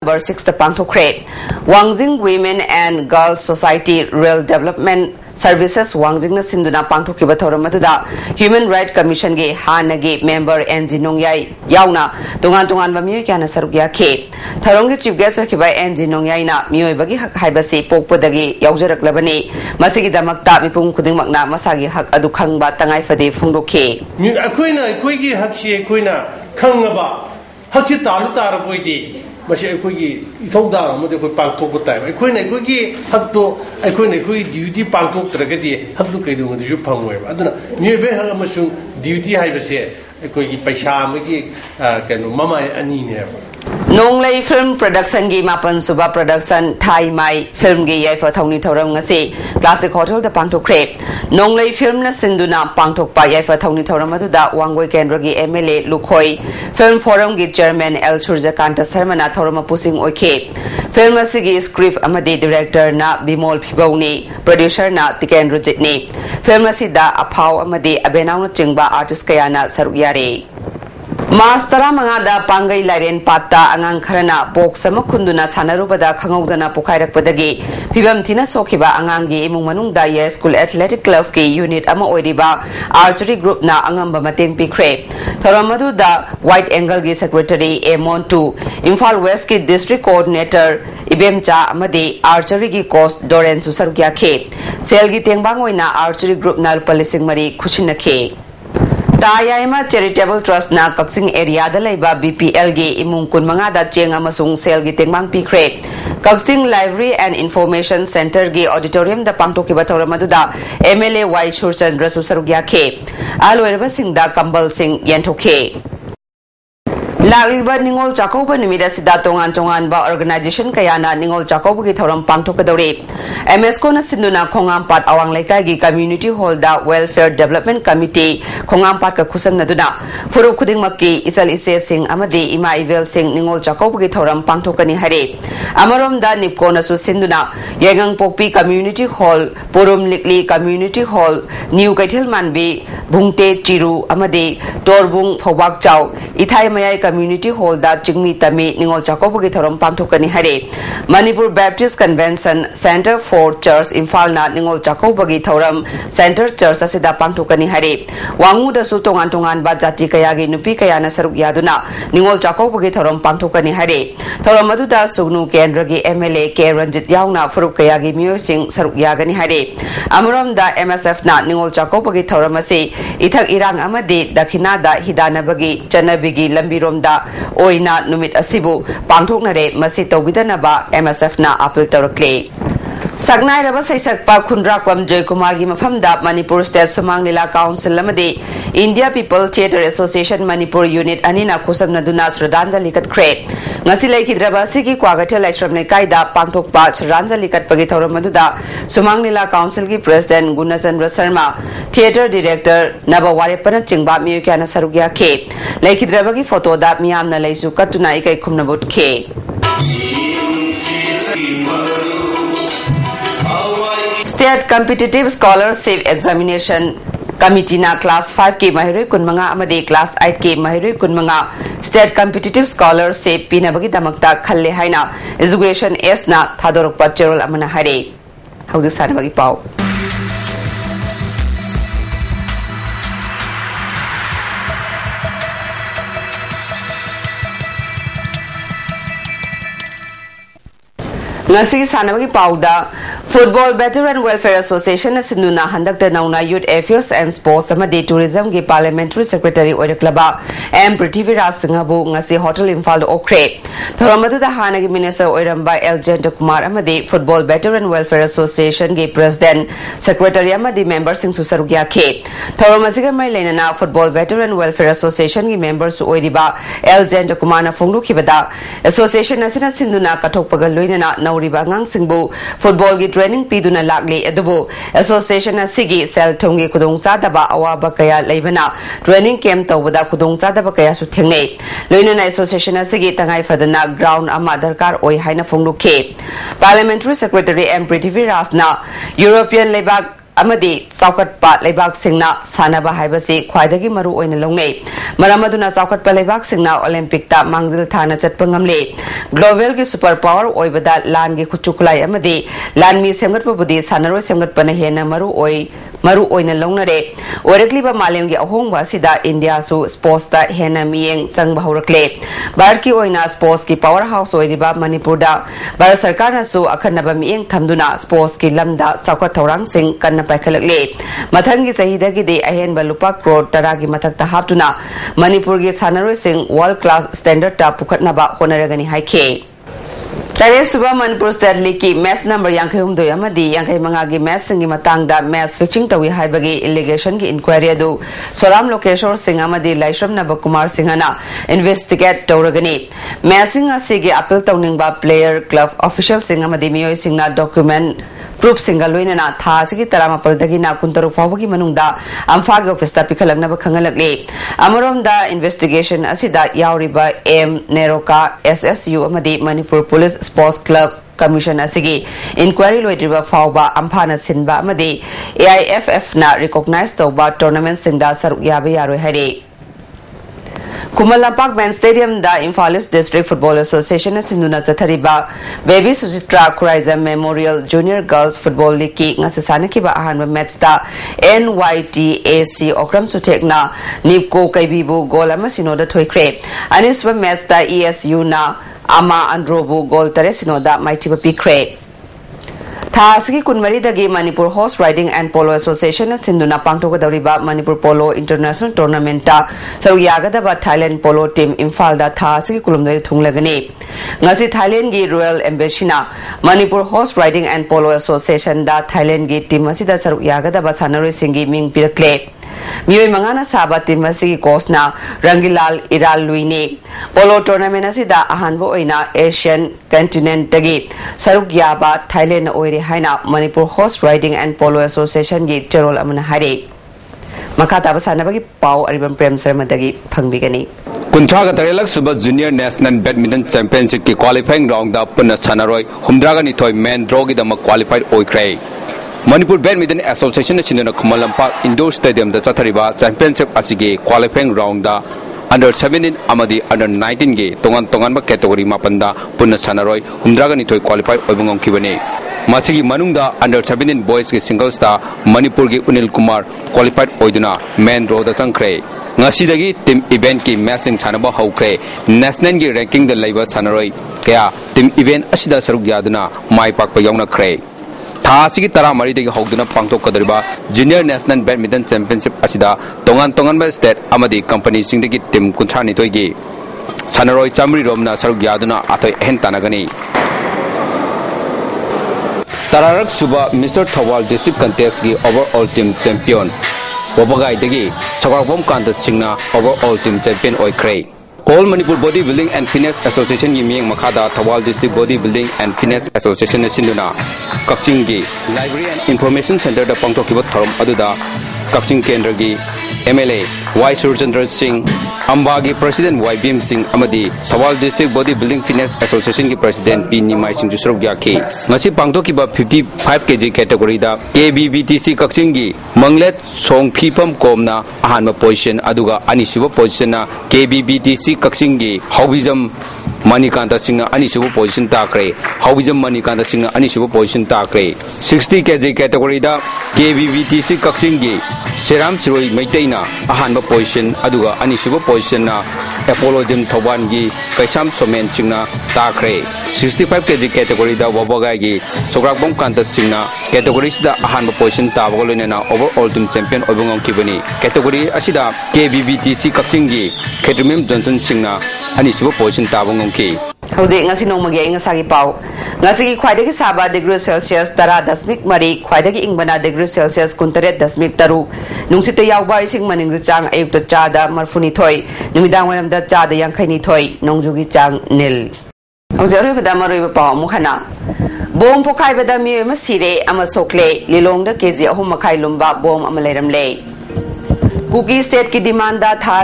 Number 6 the Pangthokre Wangjing Women and Girls Society Rural Development Services Wangjing na Sinduna Pangthokiba Thoramatuda Human Rights Commission ge Hanagi member NG Nongyai Yauna Tungan Bamio Kana Sarugya K Tharonggi Chief Guest Okiba NG Nongyai na Mio Bagi Hak Haibasi Pokpodagi Yaujarak Labani Masigi Damakta Mipung Kuding Magna Masagi Hak Adukang Batangai Fade Fundo K Aquina Quigi Hakshi Quina Kangaba Hachi Talu Tarabuidi Masih aku ini ithauda, macam aku pangtok betai. Aku ini hak tu, aku ini duty pangtok terkait hak tu kaitu dengan tujuh pangway. Aduna, ni behang masuk duty hai bersih. Aku ini paisa, mungkin kan mama ani ni. Nonglei Film Production gi Mapan Suba Production Thai Mai Film gi Yai for Thongni Thoram ngasi Classic Hotel the Pangthokre Nonglei Film na Sinduna Pangthok pa Yai for Thongni Thoram aduda Wangoi Kendra gi MLA Lukhoi Film Forum gi Chairman L Surjakanta Sarmana Thorama Pusing Oike Film asigi script amadi director na Bimol Phiboni producer na Tikendra Jitni Film asida aphau amadi abenau na chingba artist kayana saruyare Mastera mangada Pangai Laren Pata Angang Karana Box sama Kunduna Sanarubada Kangodana Pokairak Padagi Pibam Tina Sokiba Angangi Imung Manung Daya School Athletic Club ki Unit Ama Oidiba Archery Group na Angamba Mating Pikre Thoramadu da White Angle gi Secretary Amon 2 Imphal West ki District Coordinator Ibemcha Amadi Archery gi Coast Doren Susarukya Ke Selgi Tengbangoi na Archery Group na Palising Mari Kushina Ke Tayama Charitable Trust na Kaksing area da laiba BPL gi imung kun mga da cheng amasung sel gi tengmang pikre Kaksing Library and Information Center gi auditorium da pangtokiba thoramadu MLA Y Shurchandra Susarugya ke alwerba sing da Kambal Singh Yentoke Lagiba Ningol Chakoba Numida Sida Tongan ba organization kayana Ningol Chakoba ki thoram pangtokadore MSCO na Sinduna Khongampat Awang Laikai gi Community Hall da Welfare Development Committee Khongampat ka khusam naduna Furu Khuding Makki Isal Ise Singh amadi Ima Ivel Singh Ningol Chakoba ki thoram pangtokani hare Amarom da Nipko na su Sinduna Yengang Pokpi Community Hall Purum Likli Community Hall New Kaithil Manbi Bungte Chiru amadi Torbung Phobak Chau Ithai Mayai Community Hall da Chingmi Tami Ningol Chakoba ki thoram pangtokani hare Manipur Baptist Convention Center for Church Imphal na Ningol Chakoba gi thoram Center Church asida pangtokani hare Wangu da su tongan ba jati kaya gi nupi kaya na saruk yaduna Ningol Chakoba gi thoram pangtokani hare thoram adu da sugnu kendra gi MLA K Ranjit yauna furuk kaya gi myo sing saruk yagani hare Amaram da MSF na Ningol Chakoba gi thoram ase ithak irang amadi dakhina da hidana bagi chanabi gi lambirom da oina numit asibu pangthoknare masi tawbidanaba MSF na appeal tawrakle Sagnai Raba Saisakpa Khundrakwam Joy Kumar gi mafamda Manipur State Sumang Lila Council lamadi India People Theatre Association Manipur Unit anina khusam naduna Sradanja likat kre ngasi laikhidraba sigi kwagathel laisram ne kaida pangthokpa Sradanja likat pagi thoram maduda Sumang Lila Council gi President Gunachandra Sharma Theatre Director Nabaware pana chingba miyukana sarugya ke laikhidraba gi photo da miyamna laisu katuna ikai khumnabut ke State Competitive Scholarship Examination Committee na Class 5 ke mahiroi kunmanga amade Class 8 ke mahiroi kunmanga State Competitive Scholarship pinabagi damakta khalle haina Education S na thadorokpa cherol amana hare hauji sanabagi pau Ngasi sanabagi pauda Football Veteran Welfare Association na Sinduna handakta nauna Youth Affairs and Sports amadi Tourism gi Parliamentary Secretary oiraklaba M Prithviraj Singhabu ngasi Hotel Imphal okre thoramadu da hanagi Minister oiramba L Kumar amadi Football Veteran Welfare Association gi President Secretary amadi member sing susarugya ke thoramasiga mai lenana Football Veteran Welfare Association gi members oiriba L Kumar na phonglu khibada association asina Sinduna kathokpaga loinana Riba ngang singbu football gi training piduna lakli adubu association asigi sel thongi kudong sadaba awaba kaya leibana training camp tawada kudong sadaba kaya su thengnei loinana association asigi tangai fadana ground ama darkar oi haina phonglu ke Parliamentary Secretary M Prithviraj na European Labor amadi saukatpa leibak singna sanaba haibasi khwaidagi maru oina longnei maramaduna saukatpa leibak singna olympic ta mangjil thana chatpa ngamle global gi super power oibada lan gi khuchuklai amadi lan mi semgatpa budi sanaroi semgatpa na hena maru oina longnare orekliba malem gi ahongba sida india su sports ta hena mieng changba horakle bharat ki oina sports ki power house oiriba manipur da bharat sarkar na su akhanaba mieng thamduna sports ki lamda saukat thorang sing kanna paikhalakle mathangi sahida gi de ahenba lupa crore tara gi mathakta haptuna manipur gi sanaroi sing world class standard ta pukhatnaba honaragani haike Tare suba Manipur State League ki match number yankai humdoi amadi yankai manga gi match singi matangda match fixing tawi haibagi allegation gi inquiry adu Soram Lokeshwar Singh amadi Laishram Nabakumar Singhana investigate tawragani matching asigi appeal tawningba player club official Singh amadi miyoi singna document proof single loinana tha asigi taramapal dagina kuntaru fawagi manungda amfagi office ta pikhalakna ba khangalakle amoromda investigation asida yauriba M Neroka SSU amadi Manipur Police Sports Club Commission asigi inquiry loidriba fawba amphana sinba amadi AIFF na recognize tawba tournament singda saruk yabe yaroi hare Kumalampak Man Stadium da Imphal East District Football Association Sinduna Chathariba Baby Sujitra Kuraiza Memorial Junior Girls Football League ki ngasasana ki ba ahanba match da NYTAC Okram Sutekna Nipko Kaibibu goal ama sinoda thoikre anisba match da ESU na Ama Androbu goal tare sinoda maitiba pikre Thasigi Kunmari dagi Manipur Horse Riding and Polo Association Sinduna Pangtoka Dariba Manipur Polo International Tournament ta saru yagadaba Thailand Polo Team Imphal da Thasigi Kulumdai thunglagani ngasi Thailand gi Royal Embassy na Manipur Horse Riding and Polo Association da Thailand gi team asida saru yagadaba sanaroi singi ming pirakle Miyoi mangana saba team asigi coach na Rangilal Iral Luine Polo tournament asida ahanbo oina Asian continent tagi saruk yaba Thailand oire haina Manipur Horse Riding and Polo Association gi cherol amana hare makata basanabagi pau aribam prem sarmadagi phangbigani Kuntraga Tarelak Suba Junior National Badminton Championship ki qualifying round da punna sanaroi humdraga ni thoi men drogi da qualified oikrai Manipur Badminton Association Chinana Kumalampak Indoor Stadium da Chathariba Championship asigi qualifying round da under 17 amadi under 19 ge tongan ba category mapanda punna sanaroi humdraga ni thoi qualified oibungong kibani masigi manungda under 17 boys ge singles da Manipur ge Unil Kumar qualified oiduna men row da changkre ngasidagi team event ki matching sanaba haukre national ge ranking da laiba sanaroi kaya team event asida saruk yaduna mai pakpa yauna kre Thasigi tara mari degi hogduna pangtok kadariba Junior National Badminton Championship asida tongan ba state amadi company singdegi team kunthani toigi sanaroi chamri romna saruk yaduna athoi hen tanagani Tararak Suba Mr. Thawal District Contest gi overall team champion Wabagai degi Sagarabom Kanta Singna overall team champion oikre All Manipur Bodybuilding and Fitness Association Yiming Makada Thawal District Bodybuilding and Fitness Association Sinduna Kakching gi Library and Information Center da pangtokiba thorom aduda Kakching Kendra gi MLA Y Surchandra Singh Amba gi President Y Bim Singh amadi Thawal District Bodybuilding Fitness Association gi President P Nimai Singh Jusrok gyaki ngasi pangtokiba 55 kg category da KBBTC Kakching gi Manglet Song Phipam Komna ahanba position aduga anisuba position na KBBTC Kakching gi Hobism Manikanta Singh anisuba position takre Hobism Manikanta Singh anisuba position takre 60 kg category da KBBTC Kakching gi Seram Siroi Maitaina ahanba position aduga anisuba position na Apollo Gym Thoban gi Kaisam Somen Singna takre 65 kg category da Wabagai gi Sograkbom Kanta Singna category sida ahanba position tabagolena na overall team champion obungong kibani category asida KBBTC Kakching gi Khedrimem Johnson Singna anisuba position tabungong ki Hauji ngasi nongmagi ngasagi pau ngasi khwaidagi saba degree Celsius tara dasmik mari khwaidagi ingbana degree Celsius kuntare dasmik taru nungsita yawba ising maningri chang ayukta chada marfuni thoi numidang walamda chada yangkhaini thoi nongjugi chang nil Hauji bada maroi pau mukhana bom pokai bada mi ma sire ama sokle lilongda kg ahum makai lumba bom ama leiramle Cookie state ki demand da tha